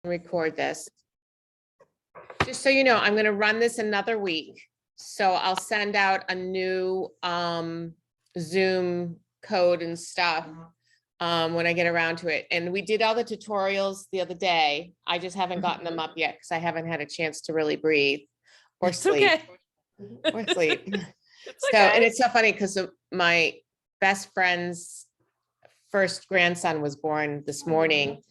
record this. Just so you know, I'm gonna run this another week. So I'll send out a new Zoom code and stuff when I get around to it. And we did all the tutorials the other day. I just haven't gotten them up yet because I haven't had a chance to really breathe or It's sleep. okay. Or sleep. It's So, okay. and it's so funny because my best friend's first grandson was born this morning,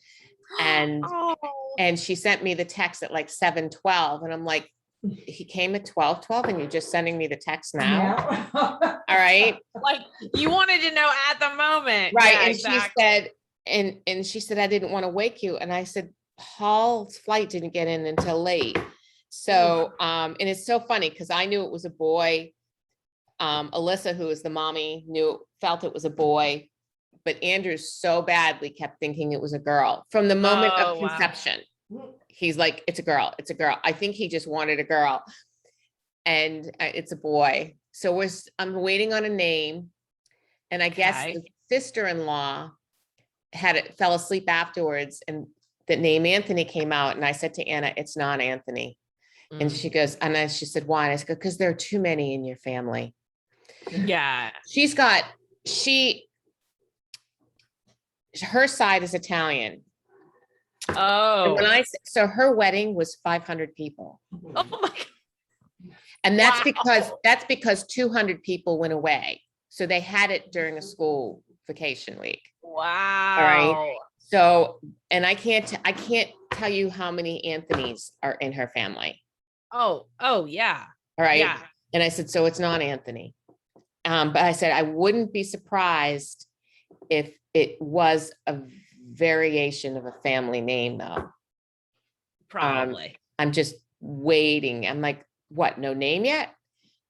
and Oh, and she sent me the text at like 7:12, and I'm like, he came at 12:12 and you're just sending me the text now? All right. like you wanted to know at the moment. Right. Yeah, And exactly. she said, and she said, I didn't want to wake you. And I said, Paul's flight didn't get in until late. So, and it's so funny because I knew it was a boy. Alyssa, who is the mommy, felt it was a boy, but Andrew so badly kept thinking it was a girl from the moment Oh, of wow. conception. He's like, it's a girl. It's a girl. I think he just wanted a girl, and it's a boy. So I'm waiting on a name, and I guess Okay. the sister-in-law fell asleep afterwards, and the name Anthony came out, and I said to Anna, it's not Anthony. And she goes, and she said, why? And I said, because there are too many in your family. Yeah. Her side is Italian. Oh. And so her wedding was 500 people. Oh my God. And that's Wow. because 200 people went away. So they had it during a school vacation week. Wow. All right. So, and I can't tell you how many Anthony's are in her family. Oh, yeah. All right. Yeah. And I said, so it's not Anthony. But I said, I wouldn't be surprised if it was a variation of a family name though. Probably. I'm just waiting. I'm like, what, no name yet?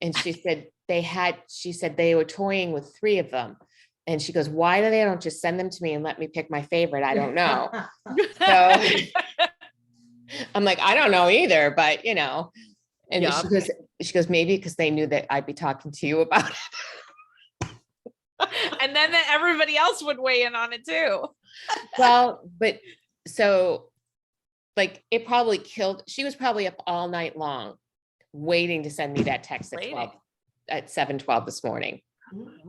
And she said they were toying with 3 of them. And she goes, why do they don't just send them to me and let me pick my favorite? I don't know. So I'm like, I don't know either, but you know, and Yeah. she goes, maybe because they knew that I'd be talking to you about it. And then everybody else would weigh in on it too. Well, but so like it probably she was probably up all night long waiting to send me that text at 7:12 this morning.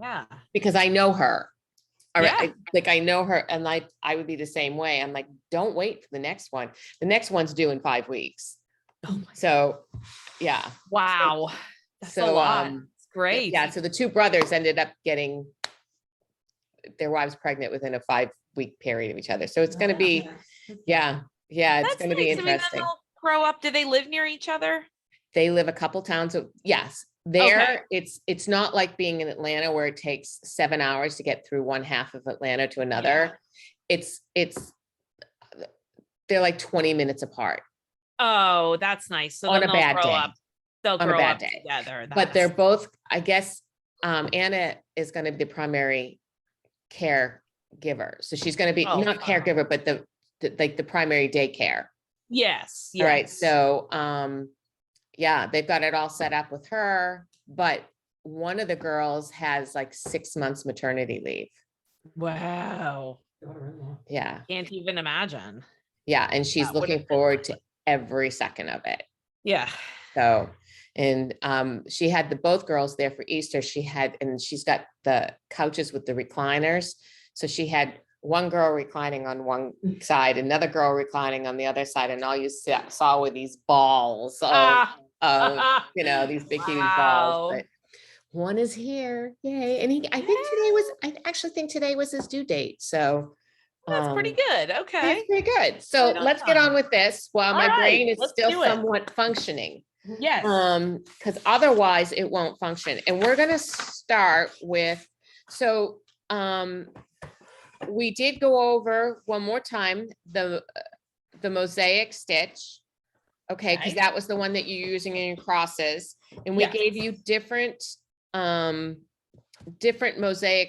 Yeah. Because I know her. All right. Yeah. I know her, and I would be the same way. I'm like, don't wait for the next one. The next one's due in 5 weeks. Oh so yeah. Wow. That's a lot. It's great. Yeah. So the 2 brothers ended up getting their wives pregnant within a 5-week period of each other. So it's going to be, it's going to be interesting. I mean, they'll grow up. Do they live near each other? They live a couple towns. Yes. There, it's not like being in Atlanta where it takes 7 hours to get through one half of Atlanta to another. Yeah. They're like 20 minutes apart. Oh, that's nice. So on a bad day. They'll grow up together. But they're both, I guess, Anna is going to be the primary caregiver. So she's going to be not caregiver, but the primary daycare. Yes. All right. So, they've got it all set up with her, but one of the girls has like 6 months maternity leave. Wow. Yeah. Can't even imagine. Yeah. And she's looking forward to every second of it. Yeah. So, and she had both girls there for Easter. And she's got the couches with the recliners. So she had one girl reclining on one side, another girl reclining on the other side. And all you saw were these balls of these big, huge balls. But one is here. Yay. And I actually think today was his due date. So that's pretty good. Okay. That's pretty good. So let's get on with this while my brain is still somewhat functioning. Yes. Because otherwise it won't function. And we're going to start with, we did go over one more time, the Mosaic stitch. Okay. Because that was the one that you're using in your crosses. And we gave you different Mosaic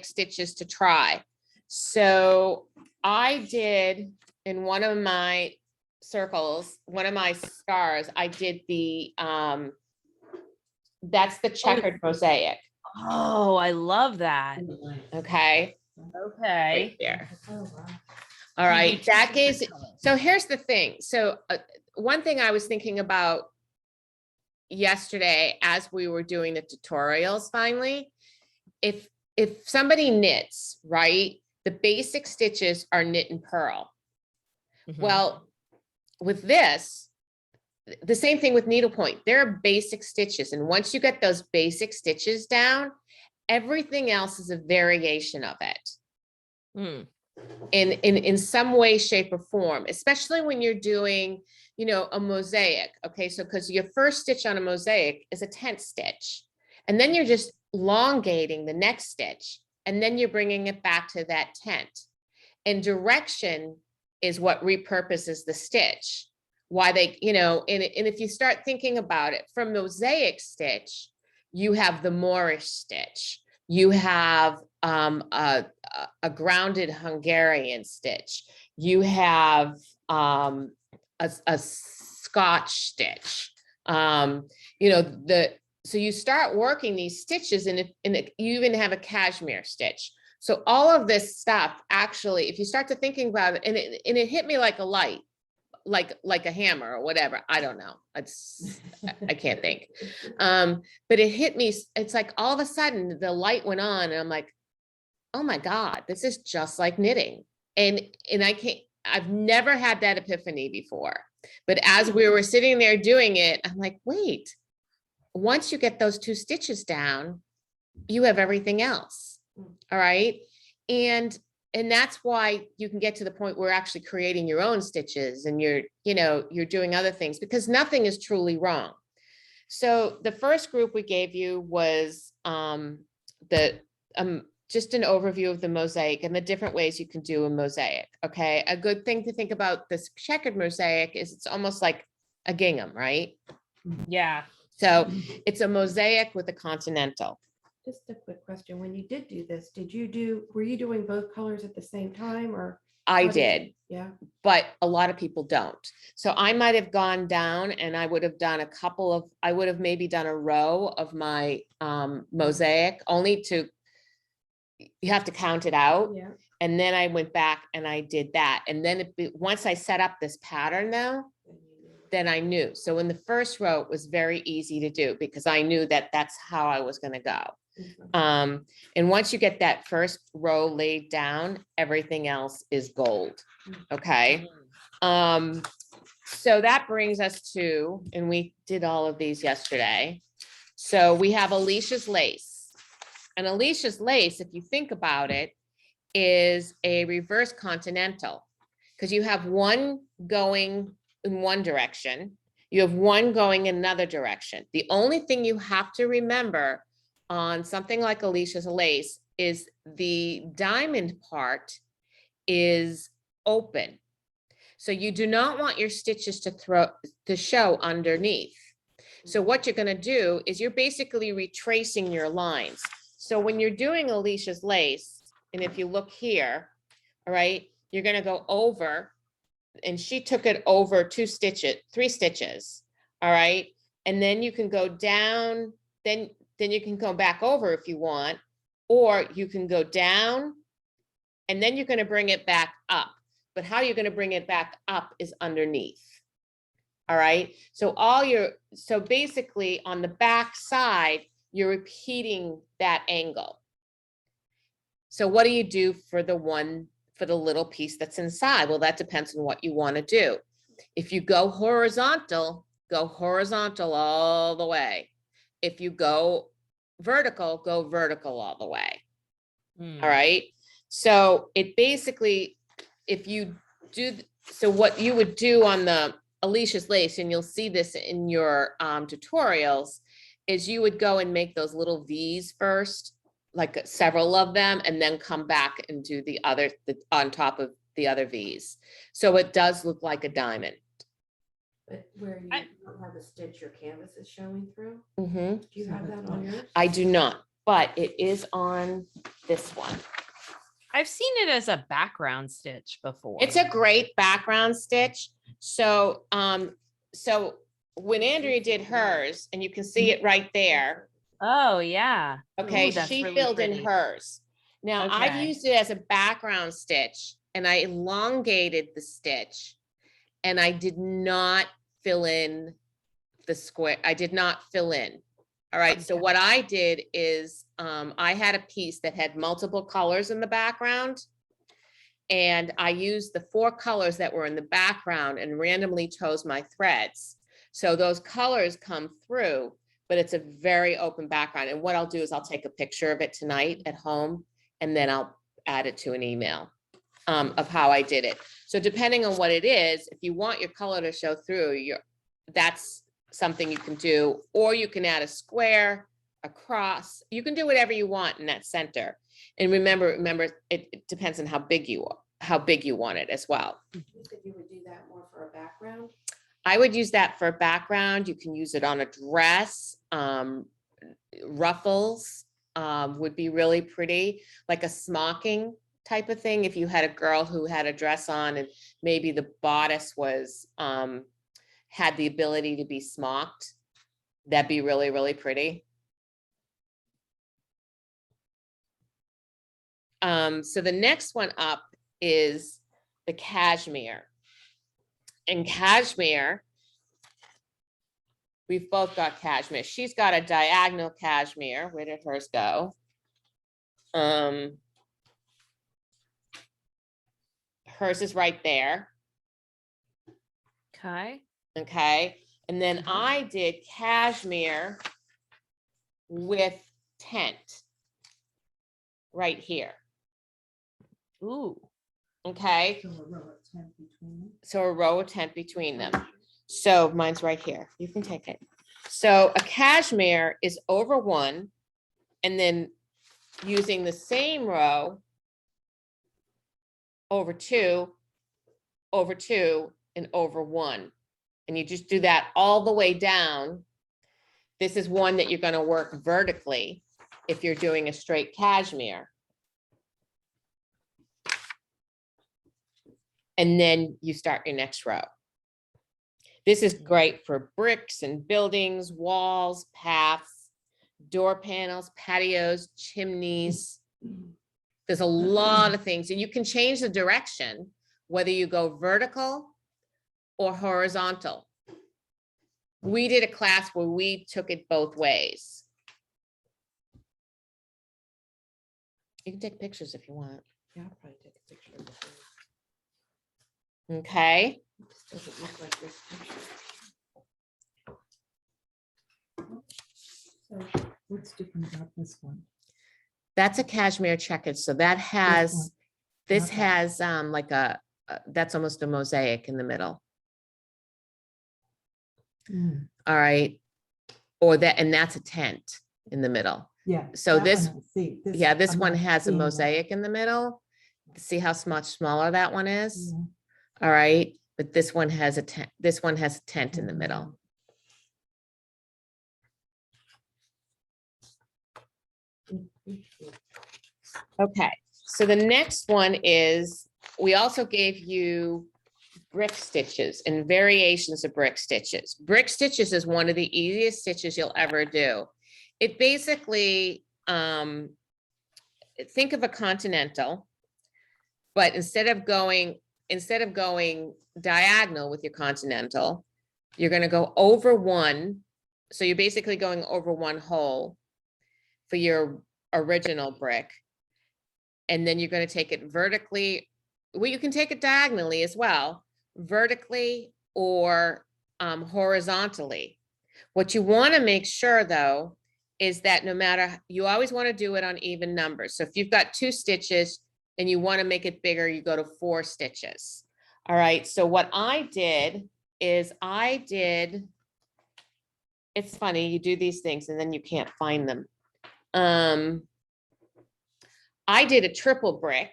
stitches to try. So I did in one of my circles, one of my stars, I did that's the checkered mosaic. Oh, I love that. Okay. Okay. Right there. All You do right, two that separate gives, colors. so here's the thing. So one thing I was thinking about yesterday as we were doing the tutorials finally, if somebody knits, right, the basic stitches are knit and purl. Mhm. Well, with this, the same thing with needlepoint, there are basic stitches. And once you get those basic stitches down, everything else is a variation of it Mm. in some way, shape, or form, especially when you're doing, you know, a mosaic. Okay, so because your first stitch on a mosaic is a tent stitch, and then you're just elongating the next stitch, and then you're bringing it back to that tent. And direction is what repurposes the stitch. Why they, you know, and if you start thinking about it from mosaic stitch, you have the Moorish stitch, you have a grounded Hungarian stitch, you have a Scotch stitch. You know, so you start working these stitches, and you even have a cashmere stitch. So all of this stuff, actually, if you start to thinking about it, and it hit me like a light, like a hammer or whatever. I don't know. I can't think. But it hit me. It's like all of a sudden the light went on, and I'm like, oh my God, this is just like knitting. And I've never had that epiphany before. But as we were sitting there doing it, I'm like, wait, once you get those two stitches down, you have everything else. All right. And that's why you can get to the point where actually creating your own stitches, and you're doing other things, because nothing is truly wrong. So the first group we gave you was just an overview of the mosaic and the different ways you can do a mosaic. Okay. A good thing to think about this checkered mosaic is it's almost like a gingham, right? Yeah. So it's a mosaic with a continental. Just a quick question. When you did do this, were you doing both colors at the same time, or? I how did, Yeah. but a lot of people don't. So I might have gone down and I would have done I would have maybe done a row of my mosaic, only to, you have to count it out. Yeah. And then I went back and I did that. And then once I set up this pattern though, then I knew. So in the first row, it was very easy to do because I knew that that's how I was going to go. And once you get that first row laid down, everything else is gold. Okay. So that brings us to, and we did all of these yesterday. So we have Alicia's lace. And Alicia's lace, if you think about it, is a reverse continental, because you have one going in one direction, you have one going in another direction. The only thing you have to remember on something like Alicia's lace is the diamond part is open. So you do not want your stitches to show underneath. So what you're going to do is you're basically retracing your lines. So when you're doing Alicia's lace, and if you look here, all right, you're going to go over, and she took it over 3 stitches. All right. And then you can go down, then you can go back over if you want, or you can go down and then you're going to bring it back up. But how you're going to bring it back up is underneath. All right. So so basically on the back side, you're repeating that angle. So what do you do for the little piece that's inside? Well, that depends on what you want to do. If you go horizontal all the way. If you go vertical all the way. All right. So it basically, if you do, so what you would do on the Alicia's lace, and you'll see this in your tutorials, is you would go and make those little V's first, like several of them, and then come back and do the other on top of the other V's. So it does look like a diamond. But where you have a stitch your canvas is showing through? Mm-hmm. Do you have that on yours? I do not, but it is on this one. I've seen it as a background stitch before. It's a great background stitch. So, so when Andrea did hers, and you can see it right there. Oh yeah. Okay, Ooh, that's she really filled in pretty. hers. Now I've Okay. used it as a background stitch and I elongated the stitch, and I did not fill in the square. I did not fill in. All right, so Okay. what I did is I had a piece that had multiple colors in the background. And I used the 4 colors that were in the background and randomly chose my threads. So those colors come through, but it's a very open background. And what I'll do is I'll take a picture of it tonight at home, and then I'll add it to an email of how I did it. So depending on what it is, if you want your color to show through, that's something you can do, or you can add a square, a cross. You can do whatever you want in that center. And remember, it depends on how big you want it as well. You said you would do that more for a background? I would use that for a background. You can use it on a dress. Ruffles would be really pretty, like a smocking type of thing. If you had a girl who had a dress on and maybe the bodice was had the ability to be smocked, that'd be really, really pretty. So the next one up is the cashmere. And cashmere, we've both got cashmere. She's got a diagonal cashmere. Where did hers go? Hers is right there. Okay. Okay. And then I did cashmere with tent right here. Ooh. Okay. So a row of 10 between them. So a row of tent between them. So mine's right here. You can take it. So a cashmere is over 1, and then using the same row over 2, over 2, and over 1. And you just do that all the way down. This is one that you're going to work vertically if you're doing a straight cashmere. And then you start your next row. This is great for bricks and buildings, walls, paths, door panels, patios, chimneys. There's a lot of things, and you can change the direction, whether you go vertical or horizontal. We did a class where we took it both ways. You can take pictures if you want. Yeah, I'll probably take a picture of this. Okay. This doesn't look like this picture. So what's different about this one? That's a cashmere checkered. So that one. has, this Okay. has like that's almost a mosaic in the middle. Mm, All right. Or that, and that's a tent in the middle. yeah. So that this- one I see. Yeah, this I'm one not has a seeing that. mosaic in the middle. See how much smaller that one is? Yeah. All right. But this one has a tent, this one has a tent in the middle. Okay, so the next one is, we also gave you brick stitches and variations of brick stitches. Brick stitches is one of the easiest stitches you'll ever do. It basically, think of a continental, but instead of going diagonal with your continental, you're gonna go over 1. So you're basically going over 1 hole for your original brick. And then you're going to take it vertically. Well, you can take it diagonally as well, vertically or horizontally. What you want to make sure though, is that no matter, you always want to do it on even numbers. So if you've got 2 stitches and you want to make it bigger, you go to 4 stitches. All right. So what I did is it's funny, you do these things and then you can't find them. I did a triple brick.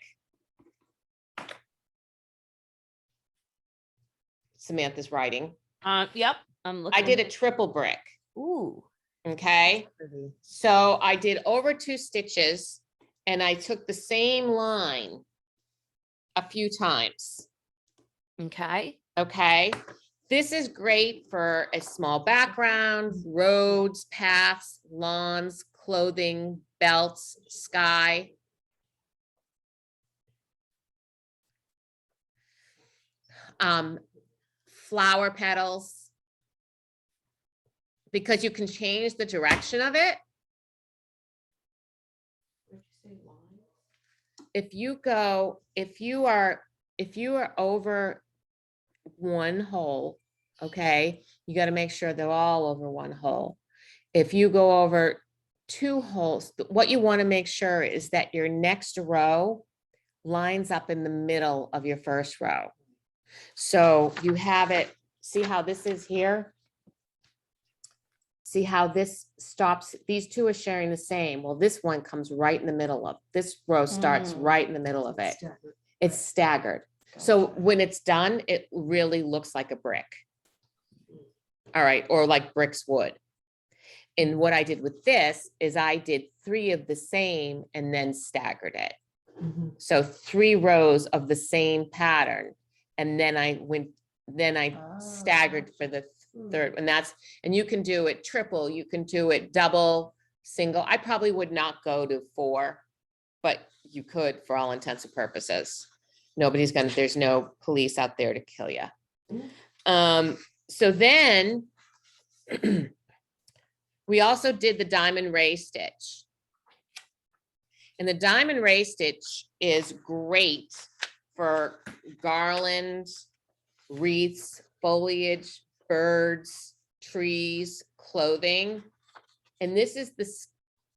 Samantha's writing. Yep. I'm looking. I did a triple brick. Ooh. Okay. Pretty. So I did over 2 stitches and I took the same line a few times. Okay. Okay. This is great for a small background, roads, paths, lawns, clothing, belts, sky. flower petals. Because you can change the direction of it. What'd you say, line? If you are over one hole, okay, you got to make sure they're all over one hole. If you go over two holes, what you want to make sure is that your next row lines up in the middle of your first row. So you have it, see how this is here? See how this stops, these two are sharing the same. Well, this one comes right in the middle of, this row starts right in the middle of it. Staggered. It's staggered. So when it's done, it really looks like a brick. All right, or like bricks would. And what I did with this is I did 3 of the same and then staggered it. Mhm. So 3 rows of the same pattern. And then I staggered for the third, and you can do it triple, you can do it double, single. I probably would not go to 4, but you could for all intents and purposes. There's no police out there to kill you. So then we also did the diamond ray stitch. And the diamond ray stitch is great for garlands, wreaths, foliage, birds, trees, clothing. And this is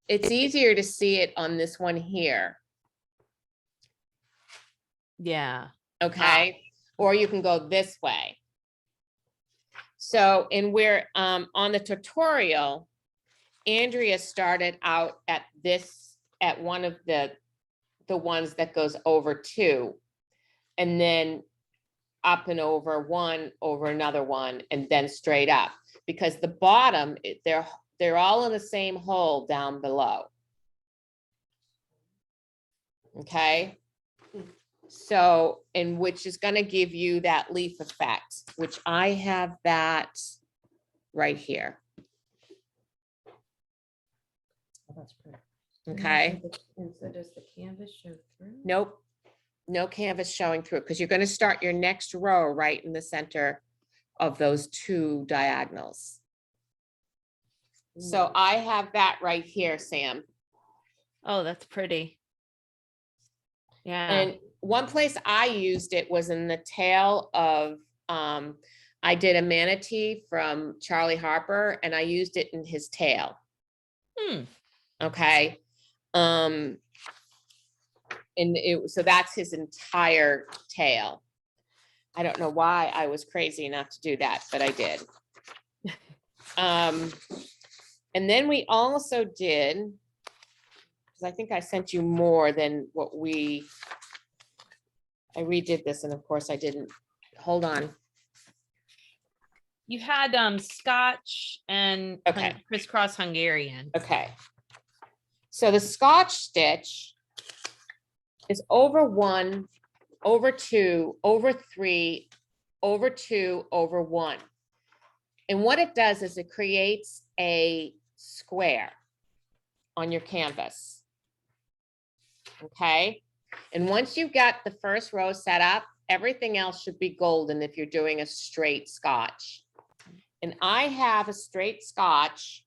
it's easier to see it on this one here, Yeah. okay? Or you can go this way. So, and we're on the tutorial, Andrea started out at one of the ones that goes over 2, and then up and over one, over another one, and then straight up, because the bottom, they're all in the same hole down below. Okay. So, and which is going to give you that leaf effect, which I have that right here. Oh, that's pretty. Okay. And so does the canvas show through? Nope. No canvas showing through, because you're going to start your next row right in the center of those 2 diagonals. So I have that right here, Sam. Oh, that's pretty. Yeah. And one place I used it was in the tail of, I did a manatee from Charlie Harper, and I used it in his tail. Okay. And so that's his entire tail. I don't know why I was crazy enough to do that, but I did. And then we also did, because I think I sent you more than what I redid this, and of course I didn't. Hold on. You had Scotch and Okay. crisscross Hungarian. Okay. So the Scotch stitch is over 1, over 2, over 3, over 2, over 1. And what it does is it creates a square on your canvas. Okay. And once you've got the first row set up, everything else should be golden if you're doing a straight Scotch. And I have a straight Scotch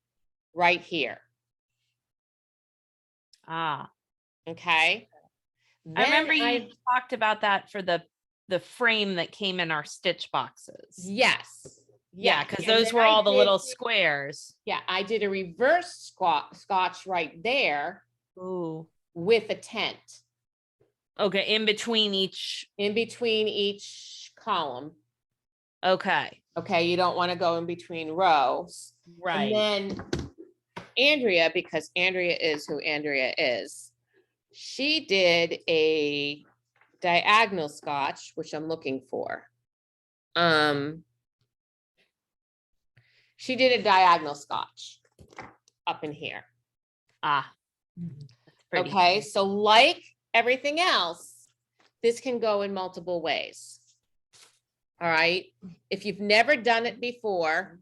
right here. Ah, Okay. I remember Then you talked about that for the frame that came in our stitch boxes. Yes. Yeah, because And those then were I all the did- little squares. Yeah, I did a reverse Scotch right there Ooh. with a tent Okay, in between each. in between each column. Okay. Okay, you don't want to go in between rows. Right. And then Andrea, because Andrea is who Andrea is, she did a diagonal Scotch, which I'm looking for. She did a diagonal Scotch up in here. Ah, Mhm. that's pretty. Okay, so like everything else, this can go in multiple ways. All right, if you've never done it before,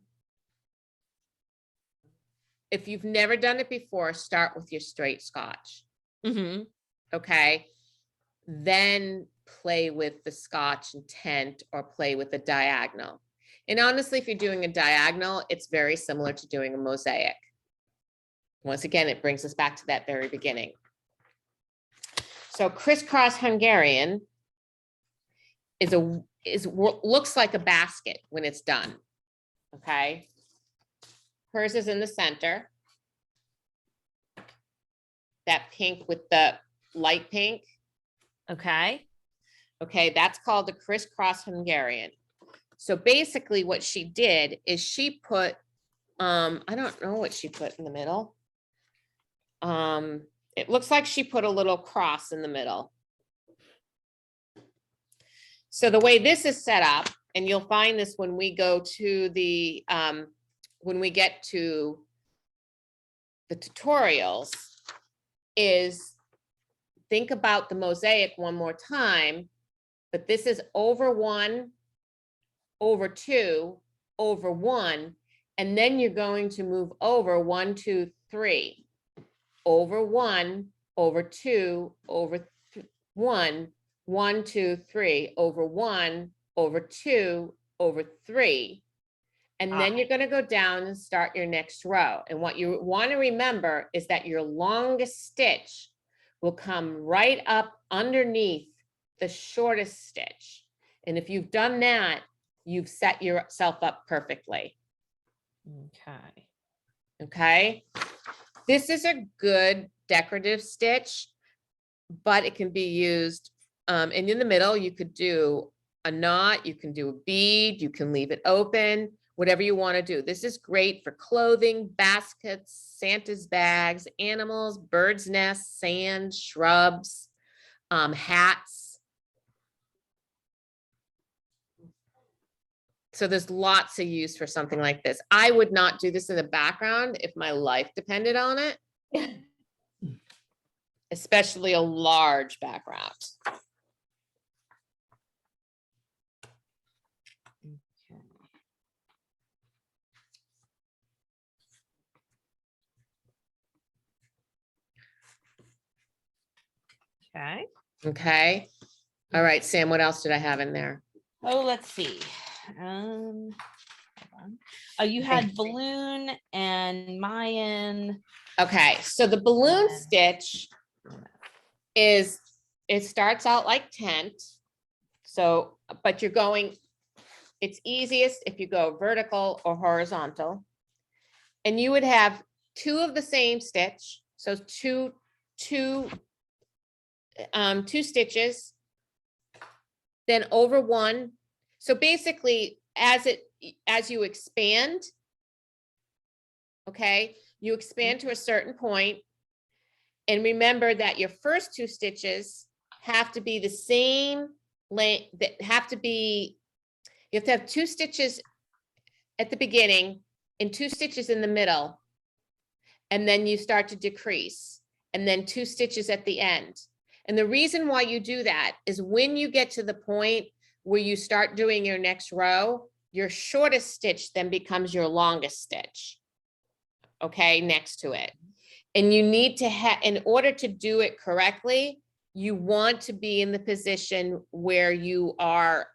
start with your straight Scotch. Mm-hmm. Okay, then play with the Scotch intent or play with the diagonal. And honestly, if you're doing a diagonal, it's very similar to doing a mosaic. Once again, it brings us back to that very beginning. So crisscross Hungarian looks like a basket when it's done. Okay. Hers is in the center. That pink with the light pink. Okay. Okay, that's called the crisscross Hungarian. So basically what she did is she put, I don't know what she put in the middle. It looks like she put a little cross in the middle. So the way this is set up, and you'll find this when we go to the, when we get to the tutorials, is think about the mosaic one more time, but this is over 1, over 2, over 1, and then you're going to move over 1, 2, 3, over 1, over 2, over 1, 1, 2, 3, over 1, over 2, over 3. And then you're going to go down and start your next row. And what you want to remember is that your longest stitch will come right up underneath the shortest stitch. And if you've done that, you've set yourself up perfectly. Okay. Okay. This is a good decorative stitch, but it can be used, and in the middle, you could do a knot, you can do a bead, you can leave it open, whatever you want to do. This is great for clothing, baskets, Santa's bags, animals, birds' nests, sand, shrubs, hats. So there's lots of use for something like this. I would not do this in the background if my life depended on it, especially a large background. Okay. Okay. All right, Sam, what else did I have in there? Oh, let's see. Hold on. Oh, you had balloon and Mayan. Okay, so the balloon Yeah. stitch is, it starts out like tent. So, but you're going, it's easiest if you go vertical or horizontal. And you would have 2 of the same stitch. So two stitches, then over 1. So basically, as you expand, okay, you expand to a certain point, and remember that your first 2 stitches have to be the same length, that have to be, you have to have 2 stitches at the beginning and 2 stitches in the middle, and then you start to decrease, and then 2 stitches at the end. And the reason why you do that is when you get to the point where you start doing your next row, your shortest stitch then becomes your longest stitch, okay, next to it. And you need to have, in order to do it correctly, you want to be in the position where you are,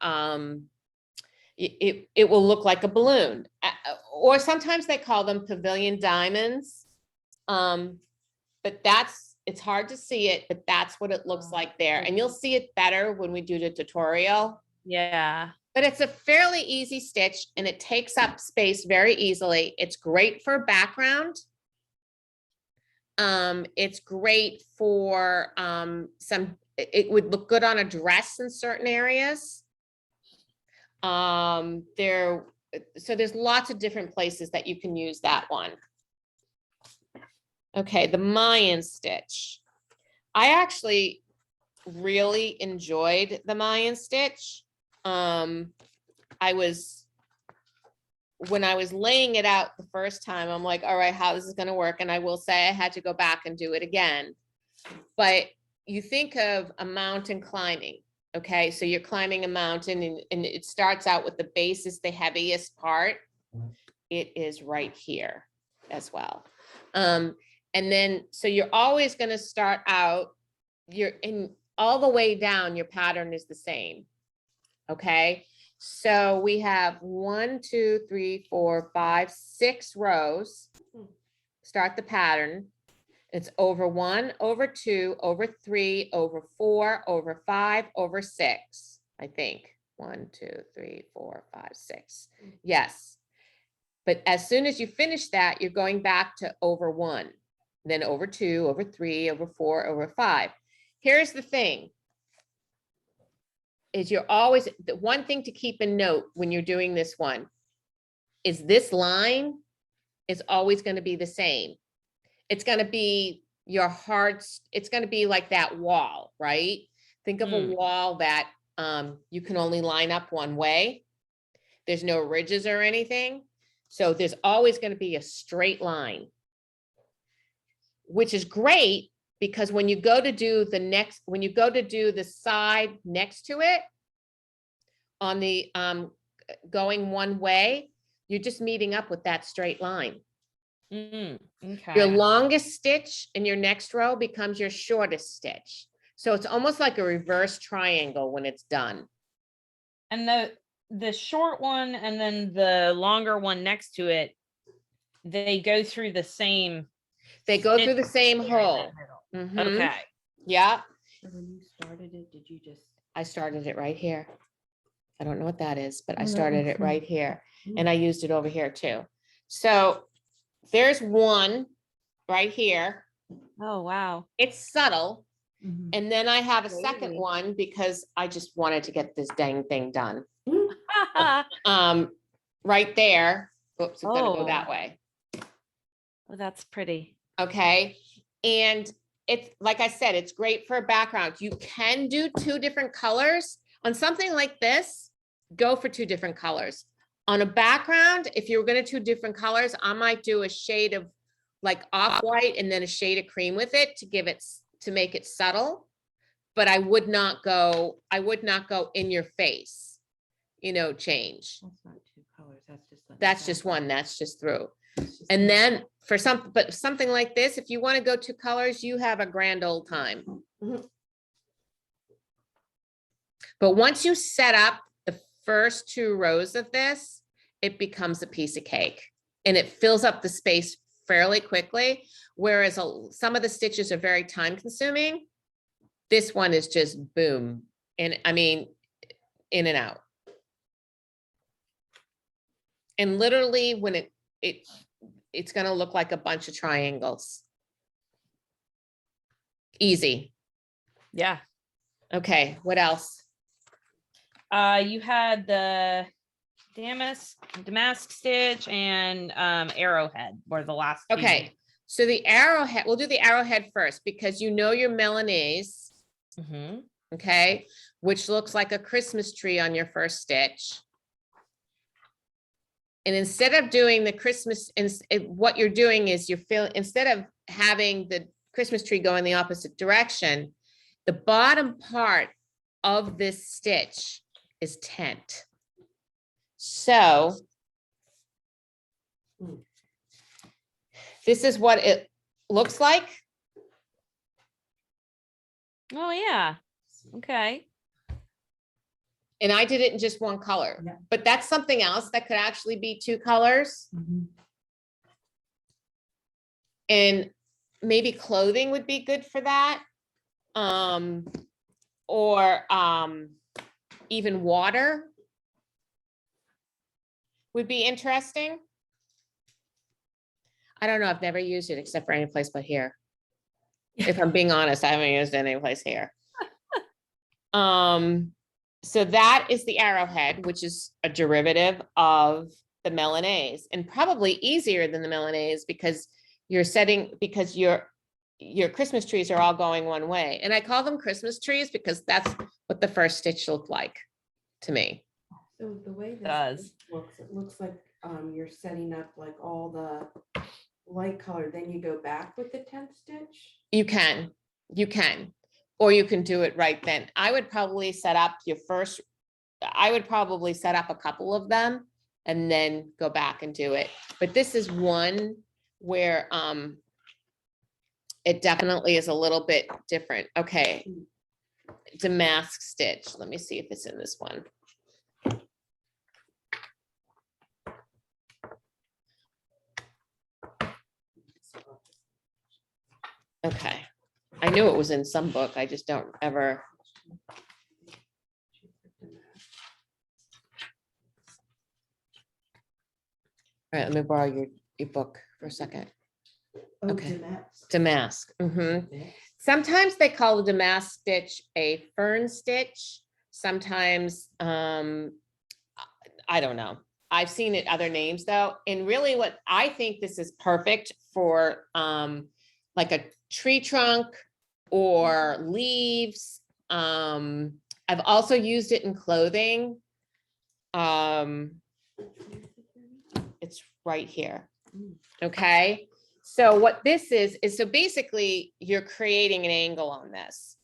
it will look like a balloon, or sometimes they call them pavilion diamonds. But it's hard to see it, but that's what it looks like there. And you'll see it better when we do the tutorial. Yeah. But it's a fairly easy stitch and it takes up space very easily. It's great for background. It's great for it would look good on a dress in certain areas. So there's lots of different places that you can use that one. Okay, the Mayan stitch. I actually really enjoyed the Mayan stitch. When I was laying it out the first time, I'm like, all right, how this is going to work? And I will say I had to go back and do it again. But you think of a mountain climbing. Okay, so you're climbing a mountain and it starts out with the base is the heaviest part. It is right here as well. And then, so you're always going to start out, all the way down, your pattern is the same. Okay, so we have 1, 2, 3, 4, 5, 6 rows. Start the pattern. It's over 1, over 2, over 3, over 4, over 5, over 6, I think. 1, 2, 3, 4, 5, 6. Yes. But as soon as you finish that, you're going back to over 1, then over 2, over 3, over 4, over 5. Here's the thing. Is you're always, the one thing to keep in note when you're doing this one is this line is always going to be the same. It's going to be your hearts. It's going to be like that wall, right? Think of a wall that you can only line up one way. There's no ridges or anything. So there's always going to be a straight line, which is great because when you go to do the next, when you go to do the side next to it on the going one way, you're just meeting up with that straight line. Your Okay. longest stitch in your next row becomes your shortest stitch. So it's almost like a reverse triangle when it's done. And the short one and then the longer one next to it, they go through the same. They go through the stitch same here in that hole. middle. Mhm. Okay. Yeah, So when you started it, did you just? I started it right here. I don't know what that is, but I Oh, that started makes it right sense. here and I used it over here too. So there's one right here. Oh, wow. It's subtle. Mhm. And then I have a second Wavy. one because I just wanted to get this dang thing done. Oh, Right there. Oops, I'm gonna go Oh. that way. that's pretty. Okay. And it's, like I said, it's great for a background. You can do 2 different colors on something like this. Go for 2 different colors. On a background, if you're gonna do different colors, I might do a shade of like off-white and then a shade of cream with it to give it, to make it subtle. But I would not go in your face, you know, change. That's not 2 colors, that's just. like That's a just background. one, that's just through. It's just And a- then for something like this, if you want to go 2 colors, you have a grand old time. Mhm. But once you set up the first 2 rows of this, it becomes a piece of cake and it fills up the space fairly quickly. Whereas some of the stitches are very time consuming. This one is just boom. And I mean, in and out. And literally when it's going to look like a bunch of triangles. Easy. Yeah. Okay, what else? You had the damask stitch and arrowhead were the last two. Okay, so the arrowhead, we'll do the arrowhead first because you know your Milanese, Mhm. okay, which looks like a Christmas tree on your first stitch. And instead of doing the Christmas, what you're doing is instead of having the Christmas tree go in the opposite direction, the bottom part of this stitch is tent. So this is what it looks like. Oh, yeah. Okay. And I did it in just one color, Yeah. but that's something else that could actually be 2 colors. Mhm. And maybe clothing would be good for that. Or even water would be interesting. I don't know, I've never used it except for any place but here. If I'm being honest, I haven't used it any place here. So that is the arrowhead, which is a derivative of the Milanese and probably easier than the Milanese because your Christmas trees are all going one way. And I call them Christmas trees because that's what the first stitch looked like to me. So the way Does. this looks, it looks like you're setting up like all the light color, then you go back with the 10th stitch. You can, or you can do it right then. I would probably set up a couple of them and then go back and do it. But this is one where it definitely is a little bit different. Okay. damask stitch. Let me see if it's in this one. Okay, I knew it was in some book. I just don't ever. All right, let me borrow your book for a second. Oh, Okay. damask. Damask. Mhm. Damask. Sometimes they call the damask stitch a fern stitch. Sometimes, I don't know. I've seen it other names though. And really what I think this is perfect for, like a tree trunk or leaves. I've also used it in clothing. It's right here. Okay. So what this is so basically you're creating an angle on this.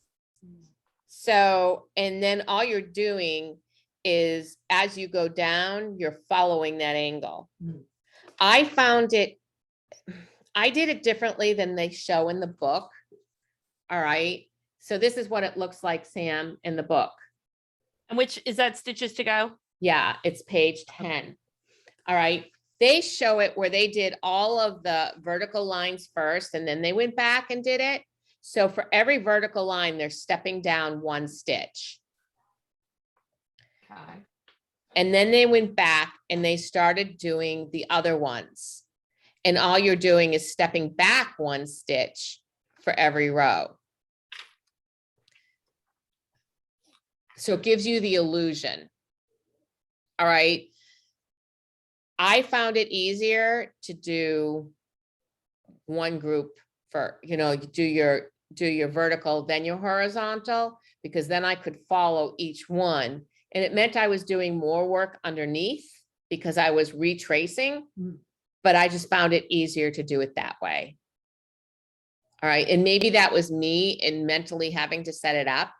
So, and then all you're doing is as you go down, you're following that angle. Mm. I did it differently than they show in the book. All right. So this is what it looks like, Sam, in the book. And which is that stitches to go? Yeah, it's page 10. All right. They show it where they did all of the vertical lines first, and then they went back and did it. So for every vertical line, they're stepping down one stitch. Okay. And then they went back and they started doing the other ones. And all you're doing is stepping back one stitch for every row. So it gives you the illusion. All right. I found it easier to do one group for, you do your vertical, then your horizontal, because then I could follow each one. And it meant I was doing more work underneath because I was retracing, but I just found it easier to do it that way. All right. And maybe that was me and mentally having to set it up.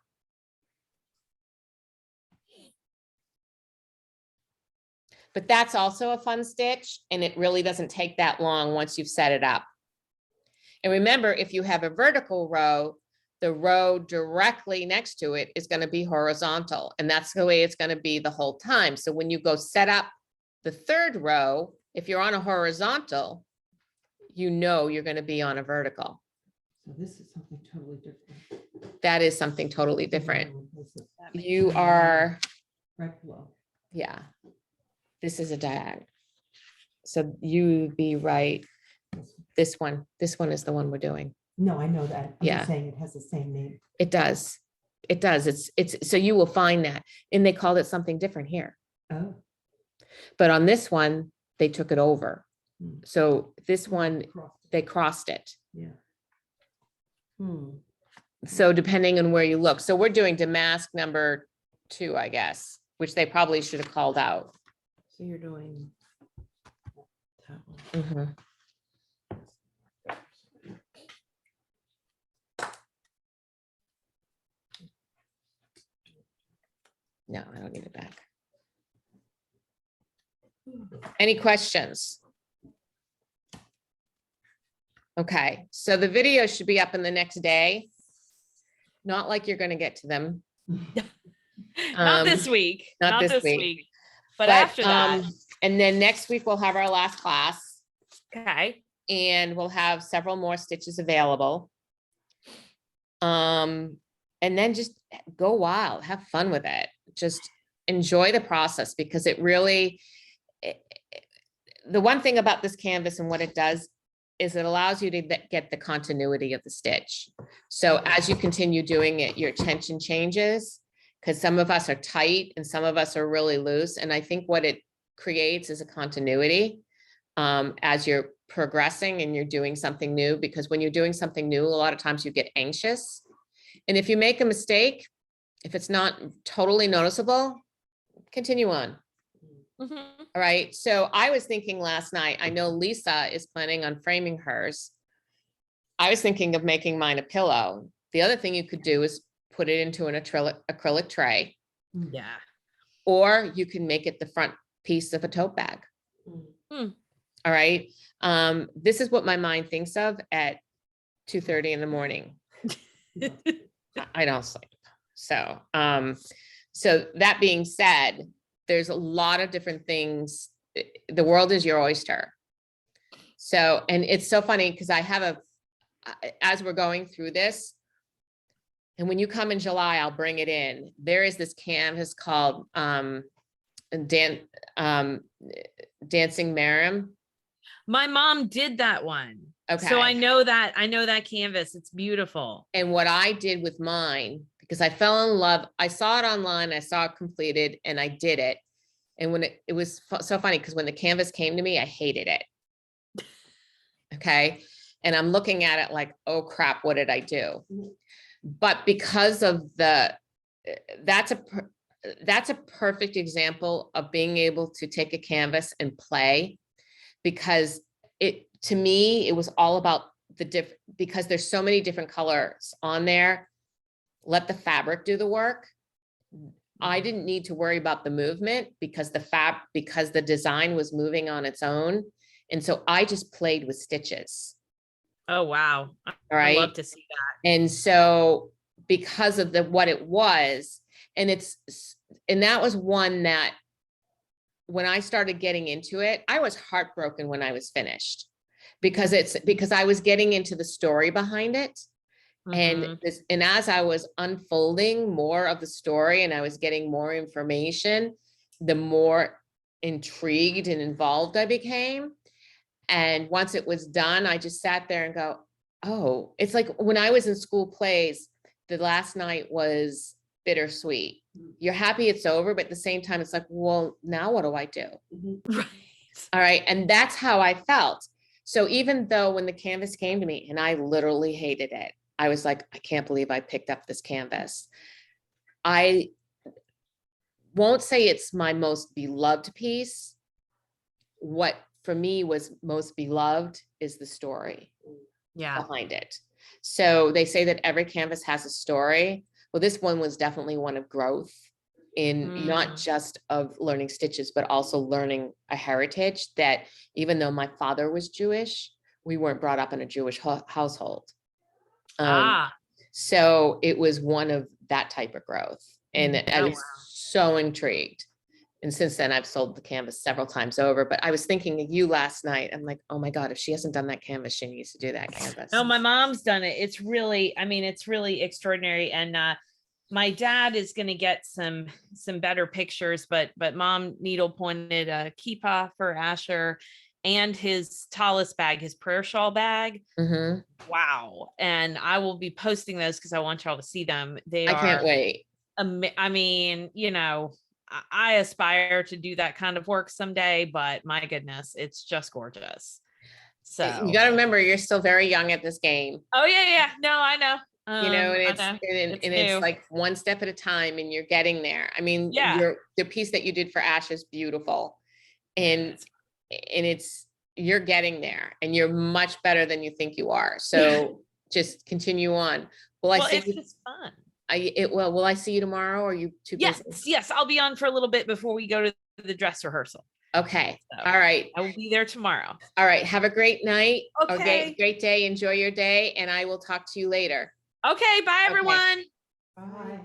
But that's also a fun stitch, and it really doesn't take that long once you've set it up. And remember, if you have a vertical row, the row directly next to it is going to be horizontal, and that's the way it's going to be the whole time. So when you go set up the third row, if you're on a horizontal, you're going to be on a vertical. So this is something totally different. That is something totally different. This is You are, right below. yeah, this is a diag. So you be right. This one. This one is the one we're doing. No, I know that. I'm Yeah. just saying it has the same name. It does. It does. It's, so you will find that. And they called it something different here. Oh. But on this one, they took it over. Hmm. So this one, Crossed it. they crossed it. Yeah. So depending on where you look. So we're doing damask number 2, I guess, which they probably should have called out. So you're doing that one. Mhm. No, I don't need it back. Any questions? Okay, so the video should be up in the next day. Not like you're going to get to them. Not this week. not Not this this week. week. But after that, And then next week we'll have our last class, okay. and we'll have several more stitches available. And then just go wild, have fun with it. Just enjoy the process, because it really, the one thing about this canvas and what it does is it allows you to get the continuity of the stitch. So as you continue doing it, your tension changes, because some of us are tight and some of us are really loose. And I think what it creates is a continuity as you're progressing and you're doing something new, because when you're doing something new, a lot of times you get anxious. And if you make a mistake, if it's not totally noticeable, continue on. Mhm. All right. So I was thinking last night, I know Lisa is planning on framing hers. I was thinking of making mine a pillow. The other thing you could do is put it into an acrylic tray, Yeah. or you can make it the front piece of a tote bag. Hmm. All right. This is what my mind thinks of at 2:30 in the morning. I don't sleep. So, so that being said, there's a lot of different things. The world is your oyster. So, and it's so funny because I have as we're going through this, and when you come in July, I'll bring it in. There is this canvas called Dancing Marim. My mom did that one. Okay. So I know that canvas. It's beautiful. And what I did with mine, because I fell in love, I saw it online, I saw it completed, and I did it. And when it was so funny, because when the canvas came to me, I hated it. Okay. And I'm looking at it like, oh crap, what did I do? But because of that's a perfect example of being able to take a canvas and play, because to me, it was all about because there's so many different colors on there. Let the fabric do the work. I didn't need to worry about the movement because the design was moving on its own. And so I just played with stitches. Oh, wow. All I right. love to see that. And so because of what it was, and that was one that when I started getting into it, I was heartbroken when I was finished because I was getting into the story behind it. Mhm. And as I was unfolding more of the story and I was getting more information, the more intrigued and involved I became. And once it was done, I just sat there and go, oh, it's like when I was in school plays, the last night was bittersweet. You're happy it's over, but at the same time, it's like, well, now what do I do? Right. All right. And that's how I felt. So even though when the canvas came to me and I literally hated it, I was like, I can't believe I picked up this canvas. I won't say it's my most beloved piece. What for me was most beloved is the story behind it. So they say that every canvas has a story. Well, this one was definitely one of growth in not just of learning stitches, but also learning a heritage that even though my father was Jewish, we weren't brought up in a Jewish household. So it was one of that type of growth. And I was so intrigued. And since then I've sold the canvas several times over, but I was thinking of you last night. I'm like, oh my God, if she hasn't done that canvas, she needs to do that canvas. No, my mom's done it. It's really extraordinary. And my dad is going to get some better pictures, but mom needle pointed a kippah for Asher and his tallest bag, his prayer shawl bag. Mm-hmm. Wow. And I will be posting those because I want y'all to see them. I can't wait. I mean, I aspire to do that kind of work someday, but my goodness, it's just gorgeous. So you got to remember, you're still very young at this game. Oh yeah. No, I know. And it's like one step at a time and you're getting there. I mean, the piece that you did for Ash is beautiful and you're getting there and you're much better than you think you are. So just continue on. It's just fun. Will I see you tomorrow? Or are you too busy? Yes. I'll be on for a little bit before we go to the dress rehearsal. Okay. So all right. I will be there tomorrow. All right. Have a great night. Okay. Great day. Enjoy your day. And I will talk to you later. Okay. Bye, everyone. Bye.